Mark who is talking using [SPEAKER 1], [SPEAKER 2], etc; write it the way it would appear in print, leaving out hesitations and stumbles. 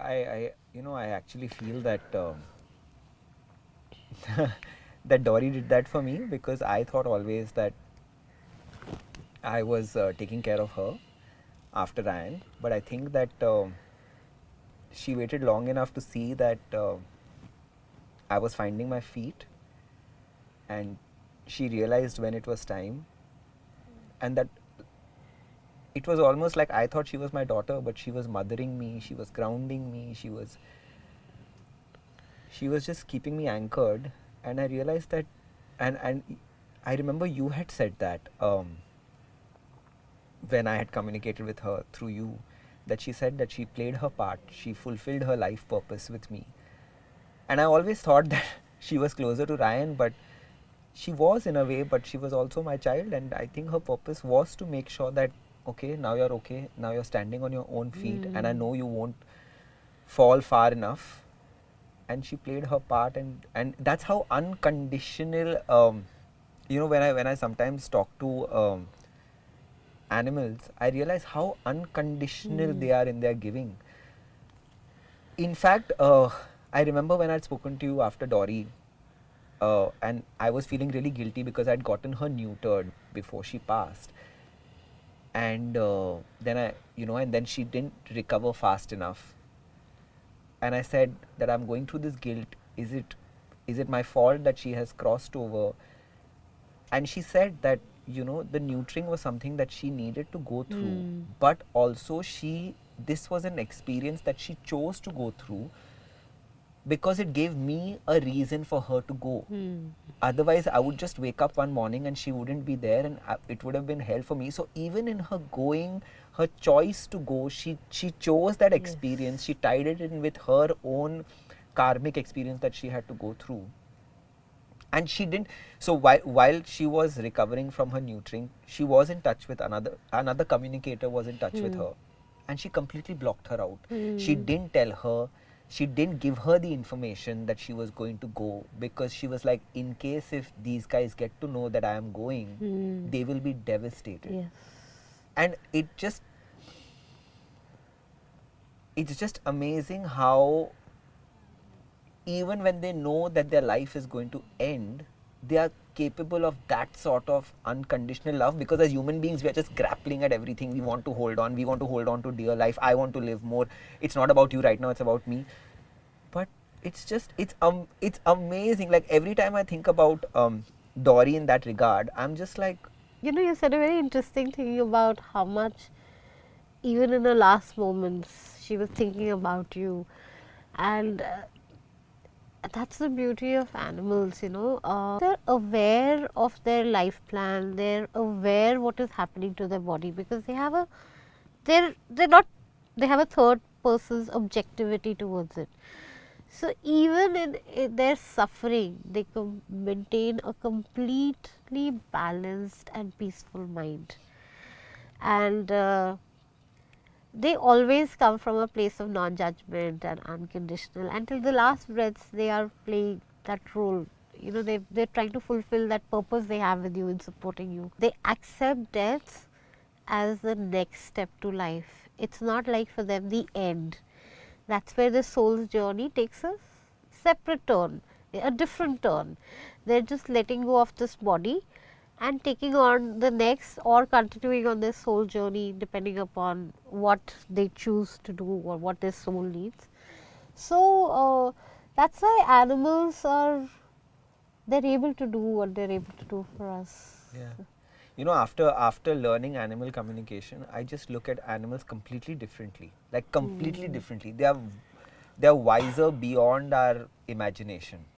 [SPEAKER 1] I actually feel that that Dory did that for me, because I thought always that I was taking care of her after Ryan, but I think that she waited long enough to see that I was finding my feet, and she realized when it was time, and that it was almost like I thought she was my daughter, but she was mothering me, she was grounding me, she was just keeping me anchored. And I realized that, and I remember you had said that when I had communicated with her through you, that she said that she played her part, she fulfilled her life purpose with me. And I always thought that she was closer to Ryan, but she was in a way, but she was also my child. And I think her purpose was to make sure that, okay, now you're standing on your own feet, and I know you won't fall far enough. And she played her part, and that's how unconditional, when I sometimes talk to animals, I realize how unconditional they are in their giving. In fact, I remember when I'd spoken to you after Dory, and I was feeling really guilty because I'd gotten her neutered before she passed. And then she didn't recover fast enough. And I said that I'm going through this guilt. Is it my fault that she has crossed over? And she said that, the neutering was something that she needed to go through, but also this was an experience that she chose to go through because it gave me a reason for her to go. Otherwise, I would just wake up one morning and she wouldn't be there, and it would have been hell for me. So even in her going, her choice to go, she chose that experience. She tied it in with her own karmic experience that she had to go through. And she didn't. So while she was recovering from her neutering, she was in touch with another communicator was in touch with her, and she completely blocked her out. She didn't tell her. She didn't give her the information that she was going to go, because she was like, in case if these guys get to know that I am going, they will be devastated.
[SPEAKER 2] Yes.
[SPEAKER 1] And it's just amazing how even when they know that their life is going to end, they are capable of that sort of unconditional love, because as human beings, we are just grappling at everything. We want to hold on. We want to hold on to dear life. I want to live more. It's not about you right now. It's about me. But it's amazing. Like every time I think about Dory in that regard, I'm just like,
[SPEAKER 2] You said a very interesting thing about how much, even in the last moments, she was thinking about you. And that's the beauty of animals, they're aware of their life plan, they're aware what is happening to their body, because they have they have a third person's objectivity towards it. So even in their suffering, they can maintain a completely balanced and peaceful mind. And they always come from a place of non-judgment and unconditional. Until the last breaths, they are playing that role. They're trying to fulfill that purpose they have with you in supporting you. They accept death as the next step to life. It's not like for them the end. That's where the soul's journey takes a separate turn, a different turn. They're just letting go of this body and taking on the next, or continuing on their soul journey, depending upon what they choose to do or what their soul needs. So that's why animals they're able to do what they're able to do for us.
[SPEAKER 1] yeah. After learning animal communication, I just look at animals completely differently. Like completely differently. They are wiser beyond our imagination.